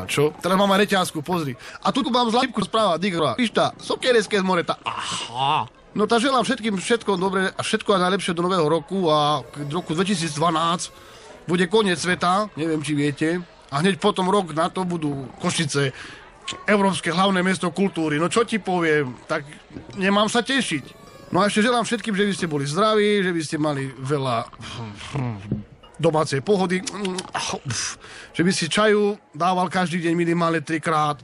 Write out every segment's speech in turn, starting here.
A čo? Teraz mám aj reťazku, pozri. A tu mám zlapku správa, Digro. Pišta, sokereské z moreta. Aha. No tak želám všetkým všetko dobre a všetko aj najlepšie do nového roku a k roku 2012 bude koniec sveta, neviem či viete. A hneď potom rok na to budú Košice, Európske hlavné mesto kultúry. No čo ti poviem, tak nemám sa tešiť. No a ešte želám všetkým, že by ste boli zdraví, že by ste mali veľa domácej pohody, že by si čaju dával každý deň minimálne 3-krát,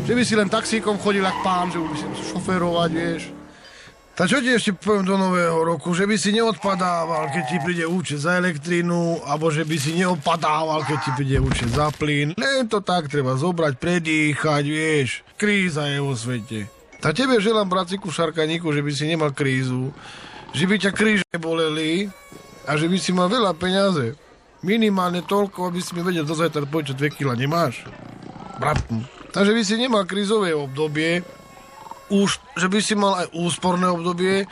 že by si len taxíkom chodil jak pán, že by si šoférovať, vieš. Tak čo ti ešte poviem do nového roku, že by si neodpadával, keď ti príde účet za elektrínu, alebo že by si neodpadával, keď ti príde účet za plyn. Len to tak treba zobrať, predýchať, vieš. Kríza je vo svete. Tak tebe želám, braciku Šarkaníku, že by si nemal krízu, že by ťa kríže boleli, a že by si mal veľa peniaze. Minimálne toľko, aby si mi vedel do zajtra povedať, 2 kg nemáš. Bratku. Takže by si nemal krízové obdobie, už, že by si mal aj úsporné obdobie,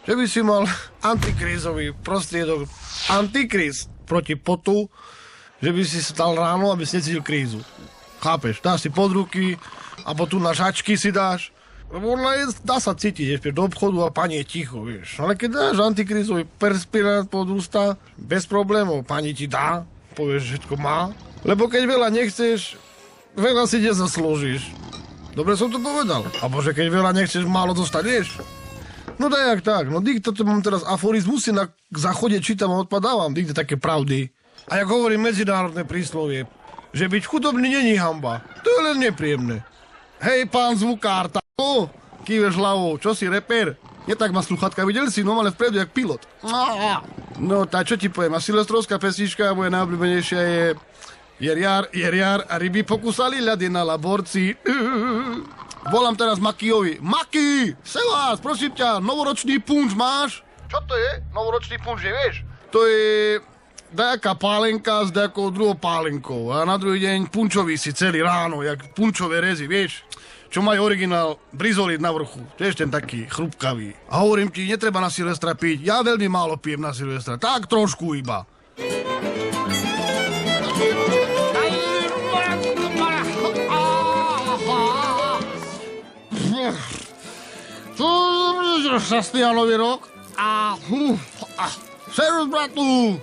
že by si mal antikrízový prostriedok, antikríz proti potu, že by si stal ráno, aby si necítil krízu. Chápeš? Dáš si pod ruky, alebo tu na žačky si dáš. Lebo dá sa cítiť, vieš, do obchodu a pani je ticho, vieš. Ale keď dáš antikrízový perspirát pod ústa, bez problémov, pani ti dá, povieš, že všetko má. Lebo keď veľa nechceš, veľa si nezaslúžiš. Dobre som to povedal. Abo že keď veľa nechceš, málo dostaneš. No dajak tak, no toto mám teraz aforizmusy na záchode, čítam a odpadávam, také pravdy. A jak hovorí medzinárodné príslovie, že byť chudobný není hanba, to je len nepríjemné. Hej, pán zvukár, kýveš hlavou, čo si, reper? Nie tak má sluchatka, videli si, no ale vpredu, jak pilot. No, tak čo ti poviem, a silvestrovská pesnička, moja najobľúbenejšia je Jeriar a ryby pokusali ľady na laborci. Volám teraz Makiovi. Maki, vás, prosím ťa, novoročný punč máš? Čo to je? Novoročný punč, nevieš? To je dajaká pálenka s dajakou druhou pálenkou a na druhý deň punčový si celý ráno, jak punčové rezy, vieš? Čo majú originál brizolit na vrchu. Tiež ten taký chrupkavý. A hovorím ti, netreba na Silvestra piť. Ja veľmi málo pijem na Silvestra. Tak trošku iba. Šťastný a nový rok. Servus, bratu.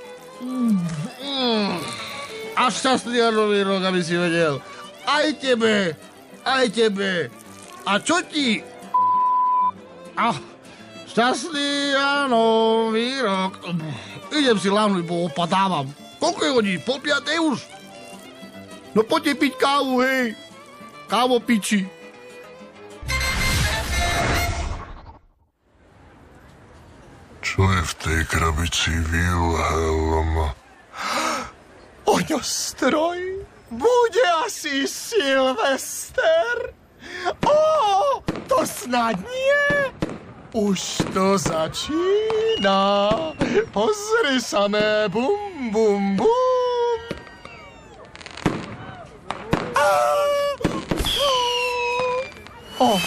A šťastný a nový rok, aby si vedel. Aj tebe. A čo ti? Šťastný a nový rok. Idem si láhnuť, bo opadávam. Koľko je hodín? 4:30 už? No poďte piť kávu, hej. Kávo piči. Čo je v tej krabici, Wilhelm? Ohňostroj? Bude asi Silvester? Ó, to snad nie? Už to začína. Pozri samé, bum, bum, bum. Ó,